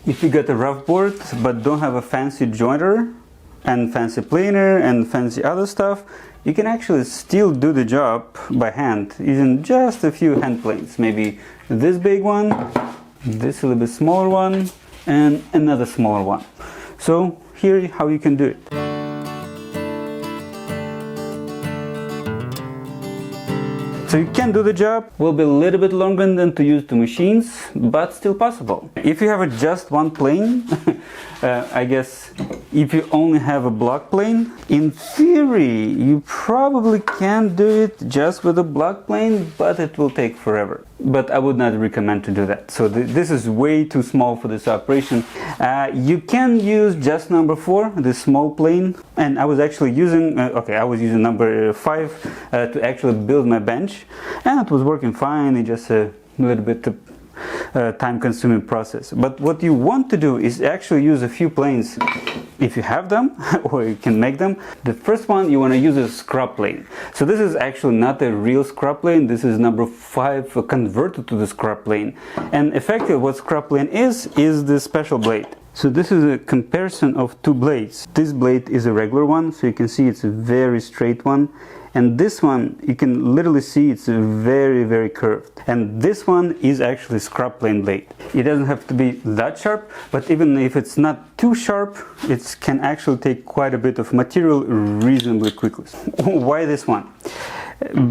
If you got a rough board but don't have a fancy jointer and fancy planer and fancy other stuff, you can actually still do the job by hand using just a few hand planes. Maybe this big one, this a little bit smaller one, and another smaller one. So here how you can do it. So you can do the job, will be a little bit longer than to use two machines, but still possible. If you have just one plane, I guess if you only have a block plane, in theory you probably can do it just with a block plane, but it will take forever. But I would not recommend to do that. So this is way too small for this operation. You can use just number 4, this small plane, and I was actually using, I was using number 5 to actually build my bench, and it was working fine. It just a little bit time-consuming process. But what you want to do is actually use a few planes, if you have them or you can make them. The first one you want to use a scrub plane. So this is actually not a real scrub plane. This is number 5 converted to the scrub plane. And effectively what scrub plane is the special blade. So this is a comparison of two blades. This blade is a regular one, so you can see it's a very straight one. And this one, you can literally see it's very, very curved. And this one is actually scrub plane blade. It doesn't have to be that sharp, but even if it's not too sharp, it can actually take quite a bit of material reasonably quickly. Why this one?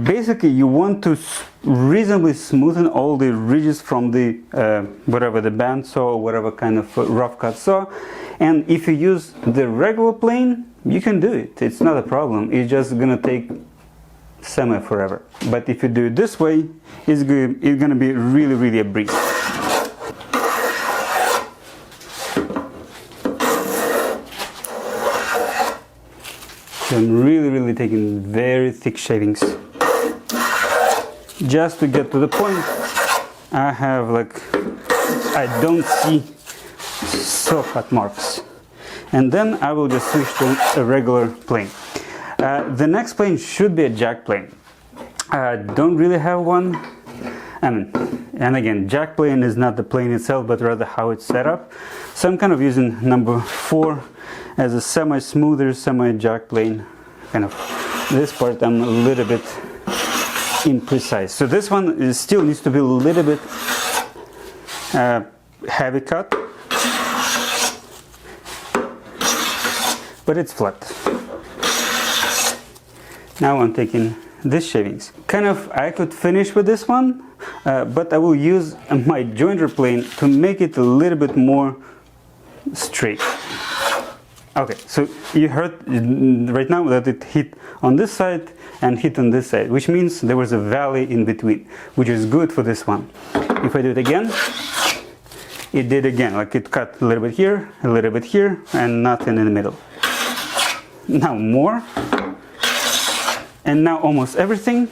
Basically, you want to reasonably smoothen all the ridges from the whatever the bandsaw or whatever kind of rough cut saw. And if you use the regular plane, you can do it. It's not a problem. It's just gonna take semi forever. But if you do it this way, it's gonna be really, really a breeze. So I'm really taking very thick shavings just to get to the point. I have I don't see so cut marks, and then I will just switch to a regular plane. The next plane should be a jack plane. I don't really have one. And again, jack plane is not the plane itself, but rather how it's set up. So I'm kind of using number 4 as a semi-smoother, semi-jack plane. Kind of this part I'm a little bit imprecise. So this one still needs to be a little bit heavy cut, but it's flat. Now I'm taking this shavings. I could finish with this one, but I will use my jointer plane to make it a little bit more straight. Okay, so you heard right now that it hit on this side and hit on this side, which means there was a valley in between, which is good for this one. If I do it again, it did again, it cut a little bit here, and nothing in the middle. Now more. And now almost everything,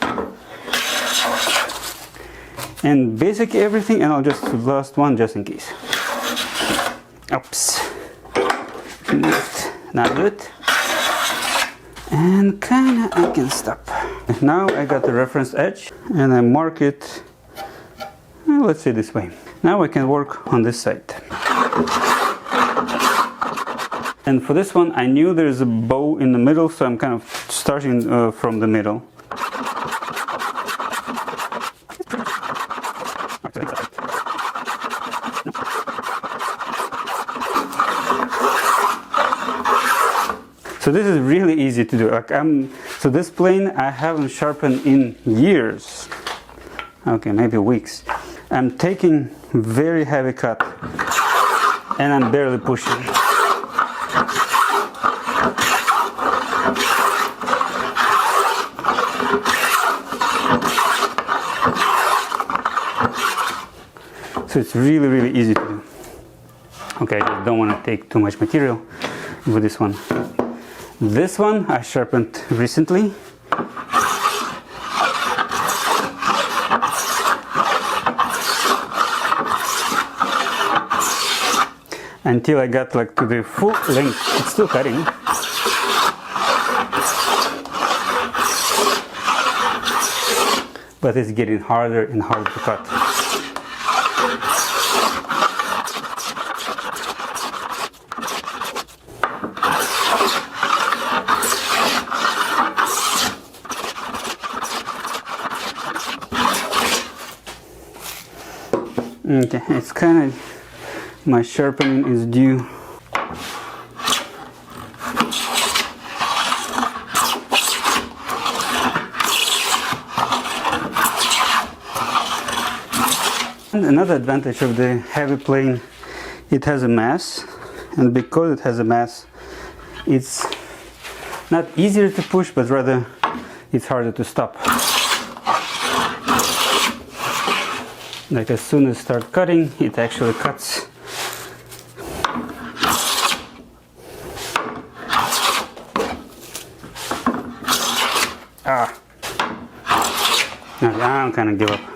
and basically everything, and I'll just do the last one just in case. Oops, not good. And kinda I can stop. Now I got the reference edge, and I mark it, let's say this way. Now I can work on this side. And for this one, I knew there's a bow in the middle, so I'm kind of starting from the middle. So this is really easy to do. So this plane I haven't sharpened in years. Okay, maybe weeks. I'm taking very heavy cut, and I'm barely pushing. So it's really easy to do. Okay, I just don't want to take too much material with this one. This one I sharpened recently. Until I got to the full length. It's still cutting. But it's getting harder and harder to cut. Okay, it's kind of, my sharpening is due. And another advantage of the heavy plane, it has a mass, and because it has a mass, it's not easier to push, but rather it's harder to stop. Like as soon as I start cutting, it actually cuts. Ah, okay, I'm kind of give up.